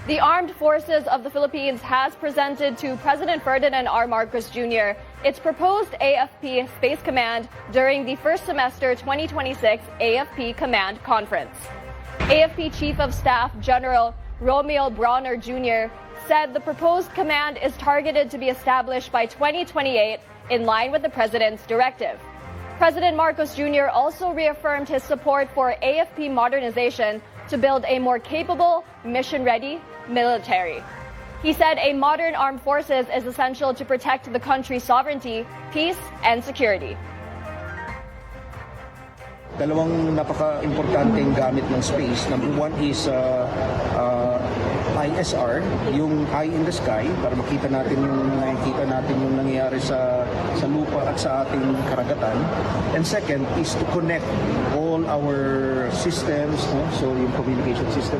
The Armed Forces of the Philippines has presented to President Ferdinand R. Marcos Jr. its proposed AFP Space Command during the first semester 2026 AFP Command Conference. AFP Chief of Staff General Romeo Brawner Jr. said the proposed command is targeted to be established by 2028 in line with the President's directive. President Marcos Jr. also reaffirmed his support for AFP modernization to build a more capable, mission-ready military. He said a modern armed forces is essential to protect the country's sovereignty, peace, and security. Dalawang napaka-importanteng gamit ng space. Number one is ISR, yung eye in the sky, para makita natin yung nangyayari sa lupa at sa ating karagatan. And second is to connect all our systems, so yung communication system.